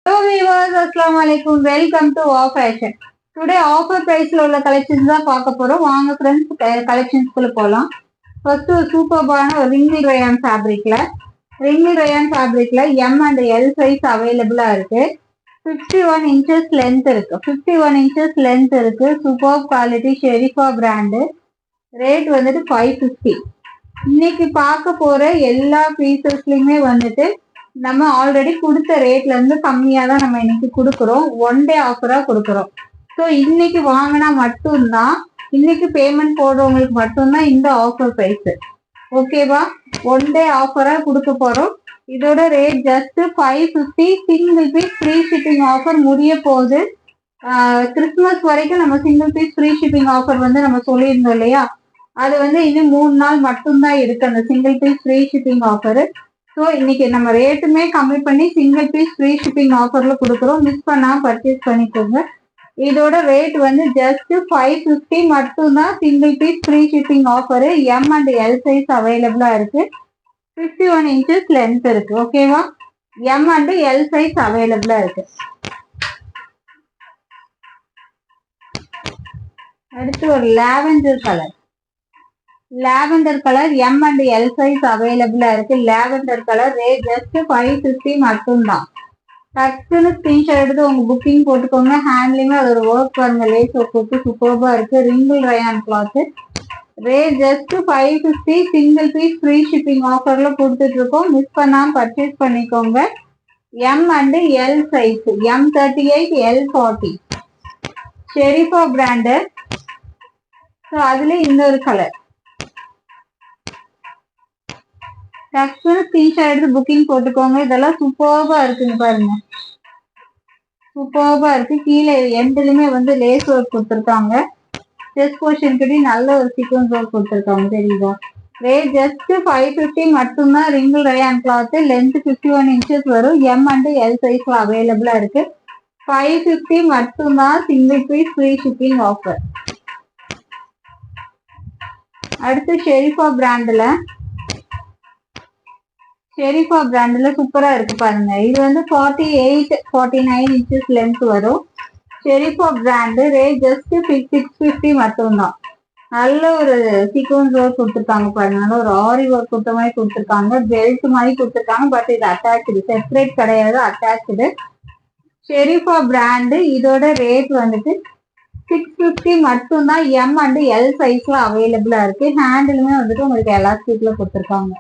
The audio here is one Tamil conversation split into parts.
Hello viewers, Assalamu alaikum. Welcome to Wow Fashion. Today offer price ல உள்ள collections தான் பார்க்க போறோம். வாங்க friends collections குள்ள போலாம். First சூப்பர்பான ringy rayon fabricல M and L size available இருக்கு. 51 inches length இருக்கு. 51 inches length இருக்கு. Superb quality Sherifa brand. Rate வந்துட்டு 550. இன்னைக்கு பார்க்க போற எல்லா பீசஸ்லயுமே வந்துட்டு நம்ம ஆல்ரெடி கொடுத்த ரேட்ல இருந்து கம்மியா தான் நம்ம இன்னைக்கு கொடுக்குறோம். ஒன் டே ஆஃபரா கொடுக்குறோம். ஸோ இன்னைக்கு வாங்கினா மட்டும்தான், இன்னைக்கு பேமெண்ட் போடுறவங்களுக்கு மட்டும்தான் இந்த ஆஃபர் பிரைஸ். ஓகேவா? ஒன் டே ஆஃபரா கொடுக்க போறோம். இதோட rate just 550. Single piece free shipping offer முடிய போகுது. கிறிஸ்துமஸ் வரைக்கும் நம்ம single piece free shipping offer வந்து நம்ம சொல்லியிருந்தோம் இல்லையா? அது வந்து இன்னும் 3 நாள் மட்டும்தான் இருக்கு அந்த single piece free shipping offer. So இன்னைக்கு நம்ம ரேட்டுமே கம்மி பண்ணி சிங்கிள் பீஸ் ஃப்ரீ ஷிப்பிங் ஆஃபர்ல கொடுக்குறோம். மிஸ் பண்ணாம பர்ச்சேஸ் பண்ணிக்கோங்க. இதோட ரேட் வந்து ஜஸ்ட் 550 மட்டும்தான். Single piece free shipping offer. M and L size அவைலபிளா இருக்கு. 51 இன்ச்சஸ் லென்த் இருக்கு. ஓகேவா? M and L சைஸ் அவைலபிளா இருக்கு. அடுத்து ஒரு lavender colour. M and L size அவைலபிளா இருக்கு. லாவெண்டர் கலர் ரேட் ஜஸ்ட் 550 மட்டும்தான். டக்குன்னு ஸ்கிரீன்ஷாட் எடுத்து உங்க புக்கிங் போட்டுக்கோங்க. ஹேண்ட்லிங்ல அது ஒரு ஒர்க் பாருங்க, லேஸ் ஒர்க் கொடுத்து சூப்பர்பா இருக்கு. Wrinkle rayon cloth. Rate just 550. Single piece free shipping ஆஃபர்ல கொடுத்துட்டு இருக்கோம். மிஸ் பண்ணாம பர்ச்சேஸ் பண்ணிக்கோங்க. M and L size. M38 L40 Sherifa brand. So அதுல இன்னொரு கலர். டக்குன்னு ஸ்கிரீன்ஷாட் எடுத்து புக்கிங் போட்டுக்கோங்க. இதெல்லாம் சூப்பர்பா இருக்குங்க பாருங்க, சூப்பர்பா இருக்கு. கீழே எண்ட்லயுமே வந்து லேஸ் ஒர்க் கொடுத்துருக்காங்க. செஸ்ட் போர்ஷன் கிட்ட நல்ல ஒரு சீக்வன்ஸ் ஒர்க் கொடுத்துருக்காங்க, தெரியுதா? ரேட் ஜஸ்ட் 550 மட்டும்தான். Wrinkle rayon cloth. Length 51 inches வரும். M and L சைஸ்ல அவைலபிளா இருக்கு. 550 மட்டும்தான். Single piece free shipping offer. அடுத்து ஷெரிஃபா பிராண்ட்ல சூப்பரா இருக்கு பாருங்க. இது வந்து 48-49 இன்ச்சஸ் லென்த் வரும். ஷெரிஃபா பிராண்ட். ரேட் ஜஸ்ட் 650 மட்டும்தான். நல்ல ஒரு சீக்வன்ஸ் ஒர்க் கொடுத்துருக்காங்க பாருங்க. நல்ல ஒரு ஆரி ஒர்க் கொடுத்த மாதிரி கொடுத்துருக்காங்க. பெல்ட் மாதிரி கொடுத்துருக்காங்க. பட் இது அட்டாச்சு, செப்பரேட் கிடையாது, அட்டாச்சு. ஷெரிஃபா பிராண்ட். இதோட ரேட் வந்துட்டு 650 மட்டும்தான். M and L சைஸ்ல அவைலபிளா இருக்கு. ஹேண்டிலுமே வந்துட்டு உங்களுக்கு எலாஸ்டிக்ல கொடுத்துருக்காங்க.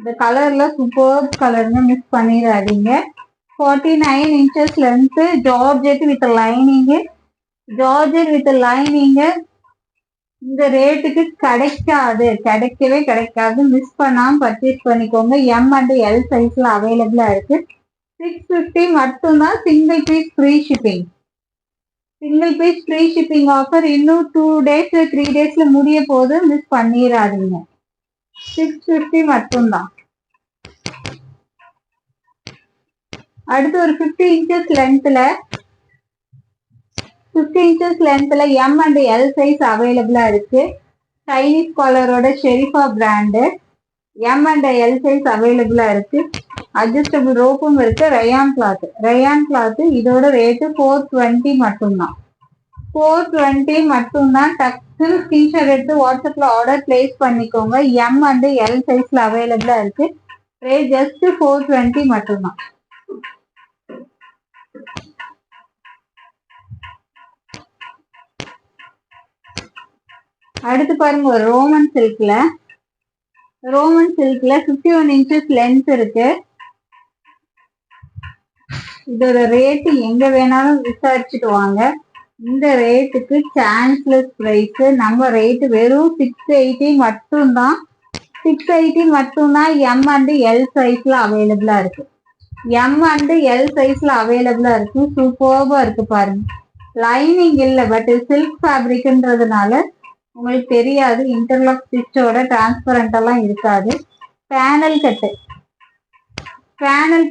இந்த கலர்ல சூப்பர் கலர்னு மிஸ் பண்ணிடாதீங்க. 49 inches length. Georgette with lining. இந்த ரேட்டுக்கு கிடைக்கவே கிடைக்காது. மிஸ் பண்ணாம பர்ச்சேஸ் பண்ணிக்கோங்க. M and L சைஸ்ல அவைலபிளா இருக்கு. 650 மட்டும்தான். Single piece free shipping offer. இன்னும் 2 days 3 daysல முடிய போது. மிஸ் பண்ணிடாதீங்க. 650 மட்டும்தான். அடுத்து ஒரு 50 இன்ச்சஸ் லென்த்ல M and L சைஸ் அவைலபிளா இருக்கு. சைனீஸ் காலரோட Sherifa brand. M and L size அவைலபிளா இருக்கு. அட்ஜஸ்டபிள் ரோப்பும் இருக்கு. Rayon cloth. இதோட ரேட்டு 420 மட்டும்தான். 420 மட்டும்தான். டக்குன்னு ஸ்கிரீன்ஷாட் எடுத்து வாட்ஸ்அப்ல ஆர்டர் பிளேஸ் பண்ணிக்கோங்க. M and L சைஸ்ல அவைலபிளா இருக்கு. ரேட் ஜஸ்ட் 420 மட்டும்தான். அடுத்து பாருங்க ஒரு ரோமன் சில்க்ல 51 இன்ச்சஸ் லென்த் இருக்கு. இதோட ரேட் எங்க வேணாலும் விசாரிச்சுட்டு வாங்க. இந்த ரேட்டுக்கு சான்ஸ்லெஸ் பிரைஸ். நம்ம ரேட் வெறும் 680 மட்டும்தான். 680 மட்டும்தான். M and L சைஸ்ல அவைலபிளா இருக்கு. சூப்பர்பா இருக்கு பாருங்க. லைனிங் இல்ல, பட் சில்க் ஃபேப்ரிக்ன்றதுனால உங்களுக்கு தெரியாது. இன்டர்லாக் ஸ்டிச்சோட டிரான்ஸ்பரண்ட் எல்லாம் இருக்காது. பேனல்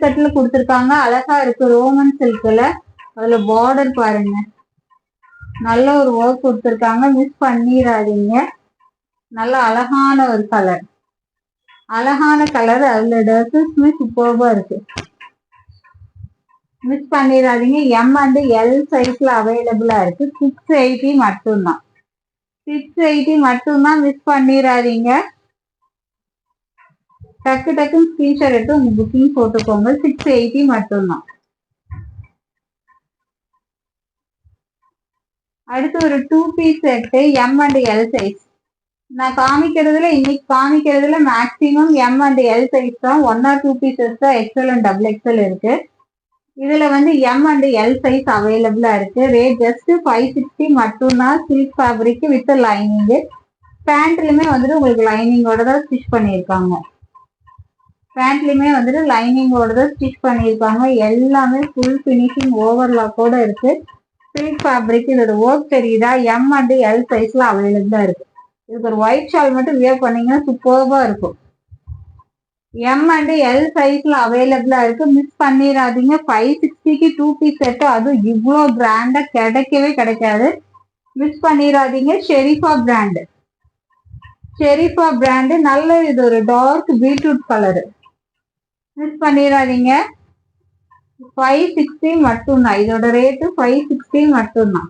கட்ல கொடுத்துருக்காங்க. அழகா இருக்கு. ரோமன் சில்க்ல அதுல பார்டர் பாருங்க, நல்ல ஒரு ஒர்க் கொடுத்துருக்காங்க. மிஸ் பண்ணிடாதீங்க. நல்ல அழகான ஒரு கலர். அதுல ட்ரெஸ்ஸஸ்மே சூப்பர்பா இருக்கு. மிஸ் பண்ணிடாதீங்க. எம் அண்ட் எல் சைஸ்ல அவைலபிளா இருக்கு. 680 மட்டும்தான். 680 மட்டும்தான், மிஸ் பண்ணிடாதீங்க. டக்கு டக்குன்னு ஸ்கிரீன்ஷாட் எடுத்து உங்க புக்கிங் போட்டுக்கோங்க. 680 மட்டும்தான். அடுத்து ஒரு 2 piece set M and L size. நான் இன்னைக்கு காமிக்கிறதுல maximum M and L size தான். 1 or 2 பீசஸ் தான் எக்ஸ்எல் அண்ட் டபுள் எக்ஸ்எல் இருக்கு. இதுல வந்து எம் அண்ட் எல் சைஸ் அவைலபிளா இருக்கு. ரேட் ஜஸ்ட் 560 மட்டும்தான். Silk fabric with lining. பேண்ட்லயுமே வந்துட்டு உங்களுக்கு லைனிங்கோட தான் ஸ்டிச் பண்ணியிருக்காங்க. எல்லாமே ஃபுல் ஃபினிஷிங் ஓவர்லாக்கோட இருக்கு. Silk fabric. இதோட ஒர்க் தெரியுதா? எம் அண்ட் எல் சைஸ்ல அவைலபிளா இருக்கு. இதுக்கு ஒரு ஒயிட் ஷால் மட்டும் வியர் பண்ணீங்கன்னா சூப்பர்பா இருக்கும். எம் அண்ட் எல் சைஸ்ல அவைலபிளா இருக்கு. மிஸ் பண்ணிடாதீங்க. 560க்கு 2 பீஸ் செட். அதுவும் இவ்வளோ பிராண்டா கிடைக்கவே கிடைக்காது. மிஸ் பண்ணிடாதீங்க. ஷெரீஃபா பிராண்டு. நல்ல இது ஒரு டார்க் பீட்ரூட் கலரு. மிஸ் பண்ணிடாதீங்க. 560 மட்டும்தான். இதோட ரேட்டு 560 மட்டும்தான்.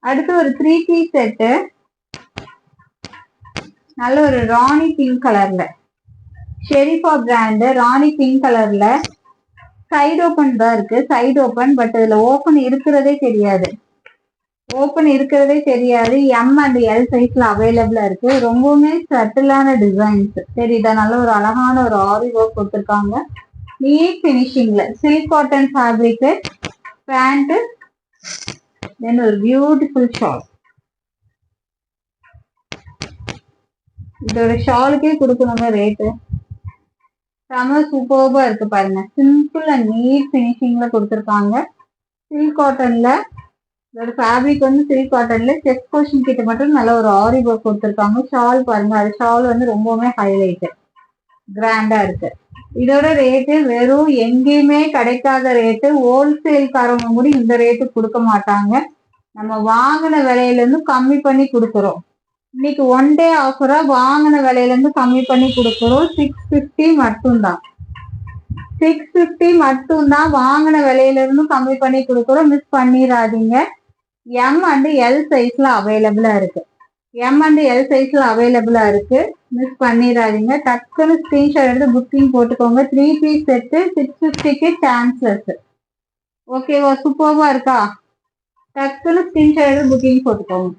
அடுத்து ஒரு 3 பீஸ் செட்டு. நல்ல ஒரு ராணி பிங்க் கலர்ல. ஷெரீஃபா பிராண்டு. ராணி பிங்க் கலர்ல. சைடு ஓப்பன் தான் இருக்கு. Side open. பட் இதுல ஓப்பன் இருக்கிறதே தெரியாது. எம் அண்ட் எல் சைஸ்ல அவைலபிளா இருக்கு. ரொம்பவுமே சட்டிலான டிசைன்ஸ் தெரியுதா? நல்ல ஒரு அழகான ஒரு ஆரி ஒர்க் கொடுத்துருக்காங்க. நீட் பினிஷிங்ல. Silk cotton fabric. Pant. Then ஒரு பியூட்டிஃபுல் ஷால். இதோட ஷாலுக்கே கொடுக்கணுங்க ரேட்டு. செம சூப்பர்பா இருக்கு பாருங்க. சிம்பிள் அண்ட் நீட் பினிஷிங்ல கொடுத்துருக்காங்க. சில்க் காட்டன்ல. இதோட ஃபேப்ரிக் வந்து சில்க் காட்டன்ல. செஸ்ட் போர்ஷன் கிட்ட மட்டும் நல்ல ஒரு ஆரி ஒர்க் கொடுத்துருக்காங்க. ஷால் பாருங்க. அது ஷால் வந்து ரொம்பவுமே ஹைலைட். கிராண்டா இருக்கு. இதோட ரேட்டு வெறும் எங்கேயுமே கிடைக்காத ரேட்டு. ஹோல்சேல்காரங்க கூட இந்த ரேட்டு கொடுக்க மாட்டாங்க. நம்ம வாங்கின விலையில இருந்து கம்மி பண்ணி கொடுக்குறோம். இன்னைக்கு 1 டே ஆஃபரா வாங்கின விலையில இருந்து கம்மி பண்ணி கொடுக்குறோம். 650 மட்டும்தான். 650 மட்டும்தான். வாங்கின விலையில இருந்து கம்மி பண்ணி கொடுக்குறோம். மிஸ் பண்ணிடாதீங்க. எம் அண்ட் எல் சைஸ்ல அவைலபிளா இருக்கு. மிஸ் பண்ணிடாதீங்க. டக்குன்னு ஸ்கிரீன்ஷாட் எடுத்து புக்கிங் போட்டுக்கோங்க. 3 பீஸ் செட்டு 650க்கு சான்சஸ். ஓகேவா? சூப்பர்வா இருக்கா? டக்குன்னு ஸ்கிரீன்ஷாட் எடுத்து புக்கிங் போட்டுக்கோங்க.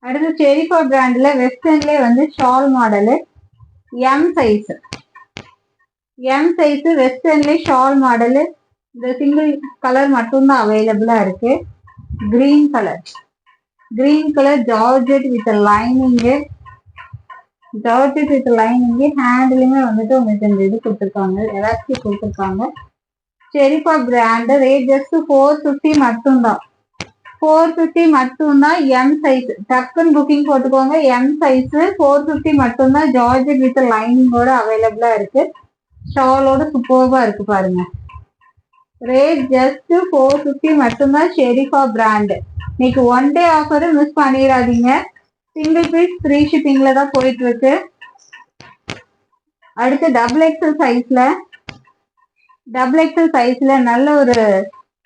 அடுத்து ஷெரீஃபா பிராண்ட்ல வெஸ்டர்ன்ல வந்து ஷால் மாடலு. எம் சைஸ் வெஸ்டர்ன்ல ஷால் மாடலு. இந்த சிங்கிள் கலர் மட்டும்தான் அவைலபிளா இருக்கு. Green colour georgette with lining. ஹேண்ட்லயுமே வந்துட்டு உங்களுக்கு இந்த இது கொடுத்துருக்காங்க. எலாஸ்டிக் கொடுத்துருக்காங்க. ஷெரீஃபா பிராண்ட். ரேட் ஜஸ்ட் 450 மட்டும்தான். 450 மட்டும்தான். M size. டக்குன்னு புக்கிங் போட்டுக்கோங்க. எம் சைஸ் 450 மட்டும்தான். ஜார்ஜெட் வித் லைனிங்கோட அவைலபிளா இருக்கு. ஷாலோட சூப்பர்பா இருக்கு பாருங்க. ரேட் ஜஸ்ட் 450 மட்டும்தான். ஷெரீஃபா பிராண்ட். இன்னைக்கு 1 டே ஆஃபர். மிஸ் பண்ணிடாதீங்க. சிங்கிள் பீஸ் ஃப்ரீ ஷிப்பிங்ல தான் போயிட்டு இருக்கு. அடுத்து டபுள் எக்ஸல் சைஸ்ல நல்ல ஒரு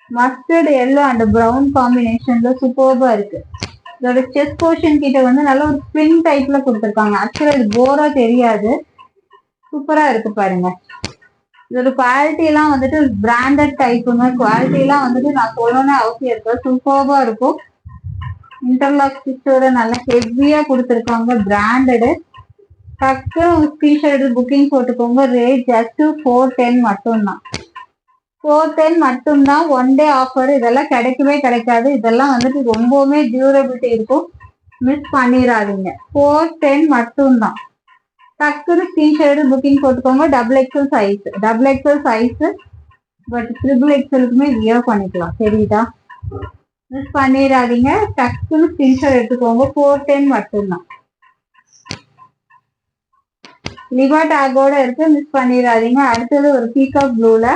மஸ்டர்ட் எல்லோ அண்ட் பிரவுன் காம்பினேஷன்ல சூப்பர்பா இருக்கு. இதோட செஸ்ட் போர்ஷன் கிட்ட வந்து நல்ல ஒரு ஸ்ப்ரிங் டைப்ல கொடுத்துருக்காங்க. ஆக்சுவலா இது போரா தெரியாது. சூப்பரா இருக்கு பாருங்க. இதோட குவாலிட்டி எல்லாம் வந்துட்டு பிராண்டட் டைப்புங்க. குவாலிட்டி எல்லாம் வந்துட்டு நான் சொல்லணும்னு அவசியம் இருக்கு. சூப்பர்பா இருக்கும். இன்டர்லாக் ஸ்டிச்சோட நல்ல ஹெவியா கொடுத்துருக்காங்க. பிராண்டடு. டக்கு ஸ்கிரீன்ஷாட் புக்கிங் போட்டுக்கோங்க. ரேட் ஜஸ்ட் 410 மட்டும்தான். 410 மட்டும்தான். 1 டே ஆஃபர். இதெல்லாம் கிடைக்கவே கிடைக்காது. இதெல்லாம் வந்துட்டு ரொம்பவுமே டியூரபிலிட்டி இருக்கும். மிஸ் பண்ணிடாதீங்க. 410 மட்டும்தான். டக்குன்னு ஸ்கிரீன்ஷாட் புக்கிங் போட்டுக்கோங்க. Double XL size. But triple எக்ஸலுக்குமே வியர் பண்ணிக்கலாம். தெரியுதா? மிஸ் பண்ணிடாதீங்க. டக்குன்னு ஸ்கிரீன்ஷாட் எடுத்துக்கோங்க. 410 மட்டும்தான். லிவா டேக்கோட இருக்கு. மிஸ் பண்ணிடாதீங்க. அடுத்தது ஒரு பீகாக் ப்ளூல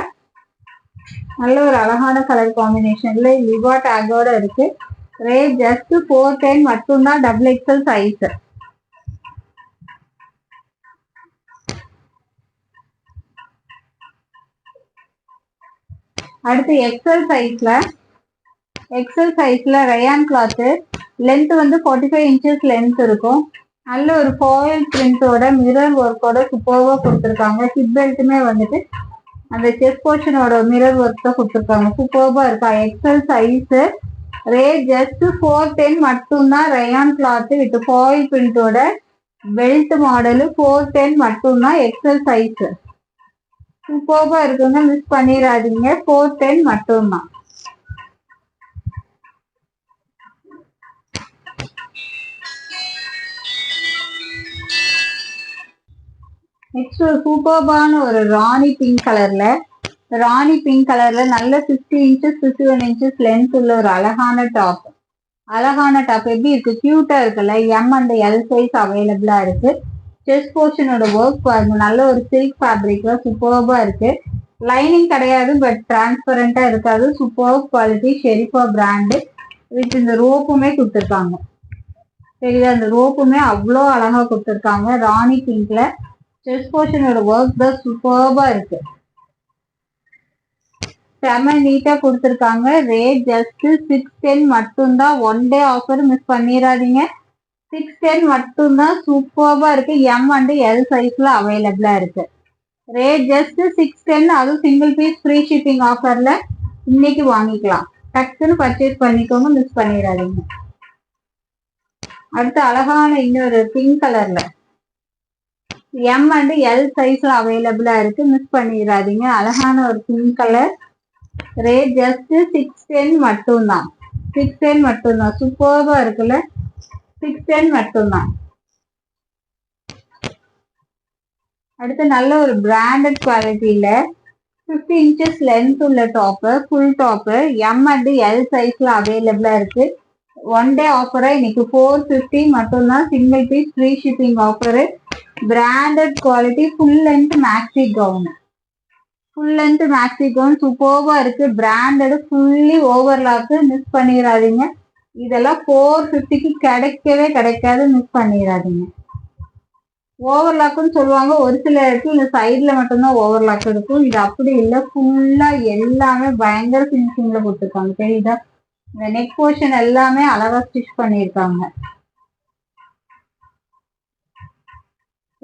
நல்ல ஒரு அழகான கலர் காம்பினேஷன்ல லிவா டேக்கோட இருக்கு. ரேட் ஜஸ்ட் 410 மட்டும்தான் டபுள் எக்ஸல் சைஸ். அடுத்து எக்ஸல் சைஸ்ல ரயான் கிளாத் லென்த் வந்து 45 இன்ச்சஸ் லென்த் இருக்கும். நல்ல ஒரு ஃபாயில் பிரிண்டோட மிரர் ஒர்க்கோட சூப்பர்வா கொடுத்துருக்காங்க. ஹிப் பெல்ட்டுமே வந்துட்டு அந்த செஸ்ட் போர்ஷனோட மிரர் ஒர்க் தான் கொடுத்துருக்காங்க. சூப்பர்வா இருக்கா. எக்ஸல் சைஸ் ரேட் ஜஸ்ட் 410 மட்டும்தான். ரயான் கிளாத் வித் ஃபாயில் பிரிண்டோட பெல்ட் மாடலு 410 மட்டும்தான். எக்ஸல் சைஸ் சூப்பர்வா இருக்குங்க, மிஸ் பண்ணிடாதீங்க. 410 மட்டும்தான். நெக்ஸ்ட் ஒரு சூப்பர்பான ஒரு ராணி பிங்க் கலர்ல நல்ல 50 இன்ச்சஸ் 51 இன்ச்சஸ் லென்த் உள்ள ஒரு அழகான டாப் எப்படி இருக்கு, கியூட்டா இருக்குல்ல. எம் அண்ட் எல் சைஸ் அவைலபிளா இருக்கு. செஸ்ட் போர்ஷனோட ஒர்க் பாருங்க, நல்ல ஒரு சில்க் ஃபேப்ரிக்ல சூப்பர்பா இருக்கு. லைனிங் கிடையாது, பட் டிரான்ஸ்பரண்டா இருக்காது. சூப்பர் குவாலிட்டி ஷெரிஃபா பிராண்டு வித் இந்த ரோப்புமே கொடுத்துருக்காங்க. சரியா, இந்த ரோப்புமே அவ்வளோ அழகா கொடுத்துருக்காங்க. ராணி பிங்க்ல செஸ்ட் போர்ஷனோட ஒர்க் தான் சூப்பர்பா இருக்கு. செம நீட்டா கொடுத்துருக்காங்க. ரேட் ஜஸ்ட் 610 மட்டும்தான். ஒன் டே ஆஃபர், மிஸ் பண்ணிடாதீங்க. 610 மட்டும்தான். சூப்பர்பா இருக்கு. எம் அண்ட் எல் சைஸ்ல அவைலபிளா இருக்கு. Rate just 610. அதுவும் சிங்கிள் பீஸ் ஃப்ரீ ஷிப்பிங் ஆஃபர்ல இன்னைக்கு வாங்கிக்கலாம். டக்குன்னு பர்ச்சேஸ் பண்ணிக்கோங்க, மிஸ் பண்ணிடாதீங்க. அடுத்து அழகான இன்னொரு பிங்க் கலர்ல எம் அண்ட் எல் சைஸ்ல அவைலபிளா இருக்கு, மிஸ் பண்ணிடாதீங்க. அழகான ஒரு பிங்க் கலர். ரேட் ஜஸ்ட் 610 மட்டும்தான். 610 மட்டும்தான். சூப்பர்பா இருக்குல்ல. 610 மட்டும்தான். அடுத்து நல்ல ஒரு பிராண்டட் குவாலிட்டியில 50 இன்ச்சஸ் லென்த் உள்ள top, full top M and L சைஸ்ல அவைலபிளா இருக்கு. ஒன் டே ஆஃபரா இன்னைக்கு 450 மட்டும்தான். Single piece free shipping offer. Branded quality full length maxi gown சூப்பர்வா இருக்கு. பிராண்டட் ஃபுல்லி ஓவர்லாக்கு, மிஸ் பண்ணிடாதீங்க. இதெல்லாம் 450க்கு கிடைக்கவே கிடைக்காது, மிஸ் பண்ணிடாதீங்க. ஓவர்லாக்குன்னு சொல்லுவாங்க, ஒரு சில இடத்துல இந்த சைட்ல மட்டும்தான் ஓவர்லாக் இருக்கும். இது அப்படி இல்லை, ஃபுல்லா எல்லாமே பயங்கர ஃபினிஷிங்ல கொடுத்துருக்காங்க. தெரியுதா, இந்த நெக் போர்ஷன் எல்லாமே அழகா ஸ்டிச் பண்ணியிருக்காங்க.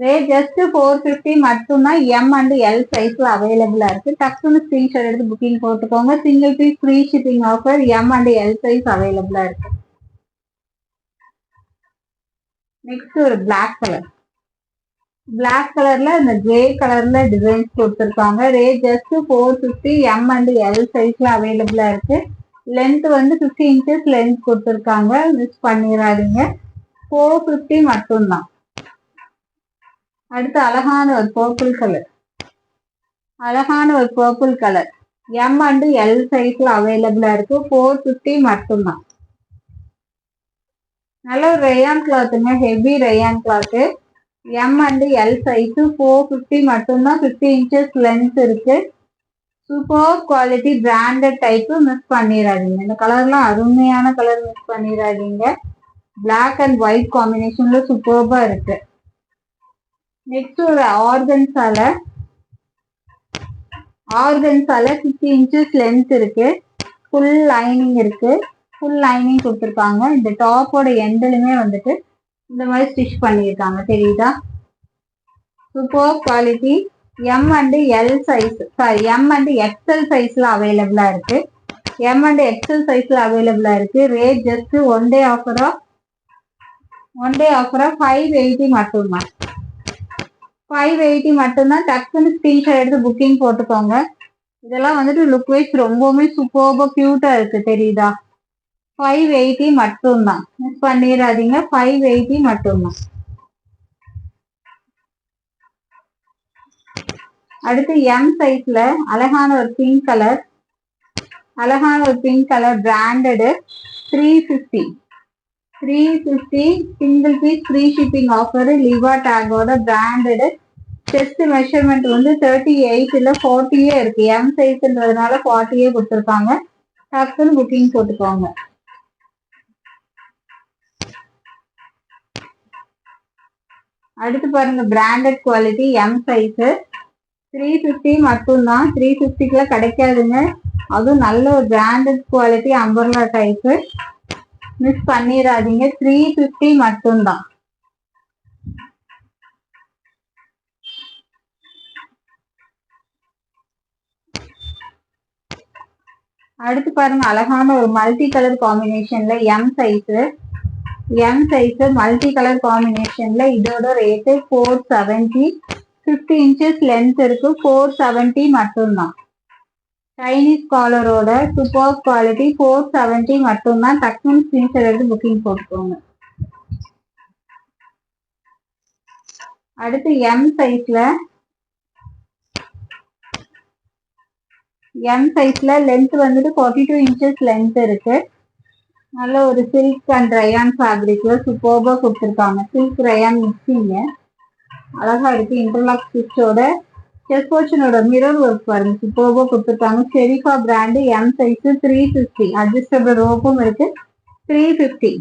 ரேட் ஜஸ்ட் 450 மட்டும்தான். எம் அண்ட் எல் சைஸ்ல அவைலபிளா இருக்கு. டக்குன்னு ஸ்கிரீன்ஷாட் எடுத்து புக்கிங் போட்டுக்கோங்க. Single piece free shipping offer. M and L size அவைலபிளா இருக்கு. நெக்ஸ்ட் ஒரு பிளாக் கலர்ல இந்த கிரே கலர்ல டிசைன்ஸ் கொடுத்துருக்காங்க. Rate just 450. M and L சைஸ்ல அவைலபிளா இருக்கு. லென்த் வந்து 50 இன்ச்சஸ் லென்த் கொடுத்துருக்காங்க, மிஸ் பண்ணிடாதீங்க. 450 மட்டும்தான். அடுத்து அழகான ஒரு purple colour M and L சைஸ்ல அவைலபிளா இருக்கு. 450 மட்டும்தான். நல்ல ஒரு ரயான் கிளாத்துங்க, heavy rayon cloth. M and L size 450 மட்டும்தான். 50 இன்ச்சஸ் லென்த் இருக்கு. Super quality branded type, miss பண்ணிடாதீங்க. இந்த கலர்லாம் அருமையான கலர், மிஸ் பண்ணிடாதீங்க. பிளாக் அண்ட் ஒயிட் காம்பினேஷன்ல சூப்பர்பா இருக்கு. நெக்ஸ்ட் ஒரு ஆர்கன்ஸால 50 இன்ச்சஸ் லென்த் இருக்கு. ஃபுல் லைனிங் கொடுத்துருக்காங்க. இந்த டாப்போட எண்ட்லுமே வந்துட்டு இந்த மாதிரி ஸ்டிச் பண்ணியிருக்காங்க. தெரியுதா, super quality. M and L size M and XL சைஸ்ல அவைலபிளா இருக்கு. ரேட் ஜஸ்ட் ஒன் டே ஆஃபரா 580 மட்டும்தான். 580 மட்டும்தான். டக்குன்னு ஸ்கிரீன்ஷாட் எடுத்து புக்கிங் போட்டுக்கோங்க. இதெல்லாம் வந்துட்டு லுக் வைஸ் ரொம்பவுமே சூப்பர்பா கியூட்டா இருக்கு. தெரியுதா, 580 மட்டும்தான். மிஸ் பண்ணிடாதீங்க. 580 மட்டும்தான். அடுத்து எம் சைஸ்ல அழகான ஒரு pink colour branded 350 single piece free shipping offer. Liva டேகோட பிராண்டடு. செஸ்ட் மெஷர்மெண்ட் வந்து 38 இல்ல 40 இருக்கு. எம் சைஸ்ன்றதுனால 40 கொடுத்துருக்காங்க. டக்குன்னு புக்கிங் போட்டுக்கோங்க. அடுத்து பாருங்க பிராண்டட் குவாலிட்டி எம் சைஸ் 350 மட்டும்தான். 350க்குள்ள கிடைக்காதுங்க. அதுவும் நல்ல ஒரு branded quality umbrella type, miss பண்ணிடாதீங்க. 350 மட்டும்தான். அடுத்து பாருங்க அழகான ஒரு மல்டி கலர் காம்பினேஷன்ல எம் சைஸ் மல்டி கலர் காம்பினேஷன்ல இதோட ரேட்டு 470. 50 இன்ச்சஸ் லென்த் இருக்கு. 470 மட்டும்தான். சைனீஸ் காலரோட சூப்பர் குவாலிட்டி 470 மட்டும்தான். டக்குனு ஸ்கிரீன்ஷாட் எடுத்து புக்கிங் போட்டுக்கோங்க. அடுத்து எம் சைஸ்ல லென்த் வந்துட்டு 42 இன்ச்சஸ் லென்த் இருக்கு. நல்ல ஒரு சில்க் அண்ட் ரயான் ஃபேப்ரிக்ல சூப்பர்பா கொடுத்துருக்காங்க. சில்க் ரயான் மிக்சிங்க அழகா இருக்கு. இன்டர்லாக் ஸ்டிச்சோட செஸ்ட் போர்ஷனோட மிரர் ஒர்க் பாருங்க சூப்பர்பா கொடுத்துருக்காங்க. ஷெரிஃபா பிராண்டு எம் சைஸ் 350. அட்ஜஸ்டபிள் ரோப்பும் இருக்கு. 350.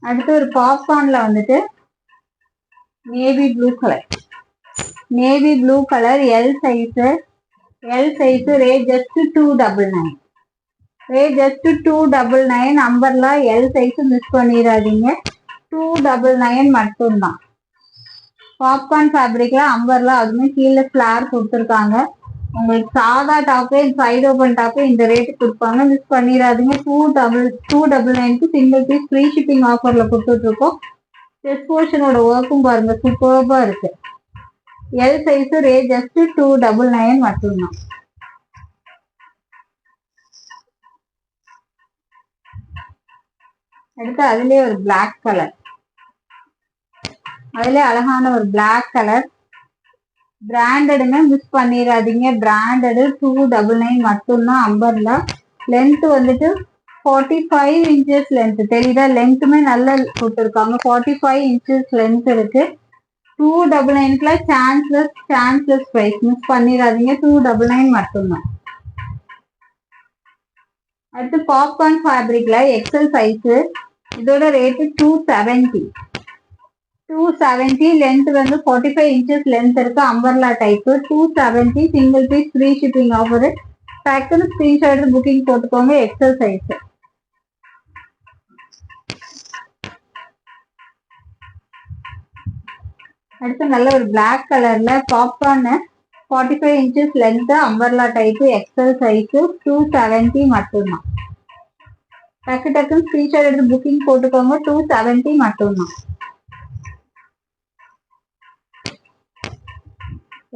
அடுத்து ஒரு பாப்கார்ன்ல வந்துட்டு navy blue colour L size rate just 299. Just 299. Umbrella L size miss பண்ணிடாதீங்க. 299 மட்டும்தான். பாப்கார்ன் ஃபேப்ரிக்ல அம்பர்லா அதுவுமே கீழே ஃபிளார் கொடுத்துருக்காங்க. உங்களுக்கு சாதா டாப்பு சைடு ஓபன் டாப்பு இந்த ரேட்டு கொடுப்பாங்க, மிஸ் பண்ணிடாதீங்க. 299க்கு சிங்கிள் பீஸ் ஃப்ரீ ஷிப்பிங் ஆஃபர்ல கொடுத்துட்டு இருக்கோம். செஸ்ட் போர்ஷனோட ஒர்க்கும் பாருங்க சூப்பர்பா இருக்கு. எல் சைஸ் ரேட் ஜஸ்ட் 299 மட்டும்தான். அடுத்து அதுலயே ஒரு பிளாக் கலர், அதுல அழகான ஒரு பிளாக் கலர் பிராண்டடுங்க, மிஸ் பண்ணிடாதீங்க. பிராண்டடு 299 மட்டும்தான். அம்பர்லா லென்த் வந்துட்டு 45 இன்ச்சஸ் லென்த் தெரியுதா? லென்த்துமே நல்ல கொடுத்துருக்காங்க. 45 இன்ச்சஸ் லென்த் இருக்கு. 299க்குல சான்ஸ்லெஸ் பிரைஸ், மிஸ் பண்ணிடாதீங்க. 299 மட்டும்தான். அடுத்து பாப்கார்ன் ஃபேப்ரிக்ல எக்ஸல் சைஸ் இதோட ரேட்டு 270. லென்த் வந்து 45 இன்ச்சஸ் லென்த் இருக்கு. Umbrella type 270. Single piece free shipping offer. டக்குன்னு ஸ்கிரீன்ஷாட் புக்கிங் போட்டுக்கோங்க. XL size. அடுத்து நல்ல ஒரு பிளாக் கலர்ல popcorn 45 inches length umbrella type XL size 270 மட்டும்தான். டக்குன்னு ஸ்கிரீன்ஷாட் எடுத்து புக்கிங் போட்டுக்கோங்க. 270 மட்டும்தான்.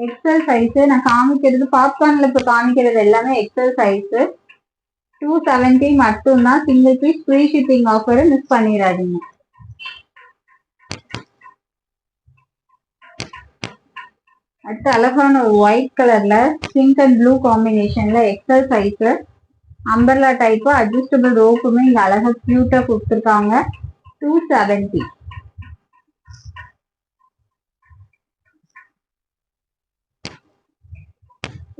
எக்ஸல் சைஸ் நான் காமிக்கிறது பாப்கார்ன்ல இப்ப காமிக்கிறது எல்லாமே எக்ஸல் சைஸ் 270 மட்டும்தான். Single piece free shipping offer, miss பண்ணிடாதீங்க. அடுத்து அழகான ஒரு ஒயிட் கலர்ல பிங்க் அண்ட் ப்ளூ காம்பினேஷன்ல XL size umbrella type adjustable ரோப்புமே இங்க அழகா கியூட்டா கொடுத்துருக்காங்க. 270.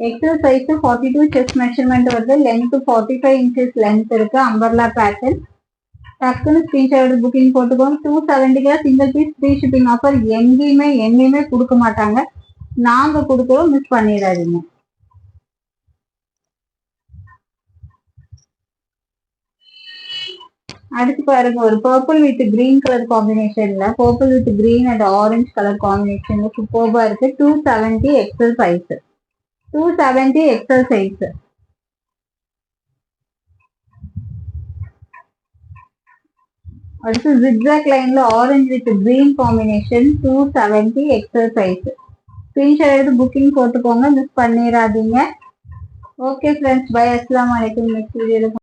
எக்ஸல் சைஸ் 42 செஸ்ட் மெஷர்மெண்ட் வருது. லென்த் 45 இன்ச்சஸ் லென்த் இருக்கு. Umbrella pattern. டக்குன்னு ஸ்கிரீன்ஷாட் புக்கிங் போட்டுக்கோங்க. 270க்கு single piece free shipping offer எங்கேயுமே கொடுக்க மாட்டாங்க. நாங்க கொடுக்குறோம், மிஸ் பண்ணிடாதீங்க. அடுத்து பாருங்க ஒரு பர்பிள் வித் கிரீன் கலர் காம்பினேஷன்ல purple with green and orange colour காம்பினேஷன்ல சூப்பர்பா இருக்கு. 270 எக்ஸல் சைஸ். 270 XL size. அடுத்து zigzag லைன்ல orange with green combination 270 XL size. Screenshot எடுத்து புக்கிங் போட்டுக்கோங்க, மிஸ் பண்ணிடாதீங்க. Okay friends, bye. அஸ்ஸலாமு அலைக்கும். நெக்ஸ்ட் வீடியோல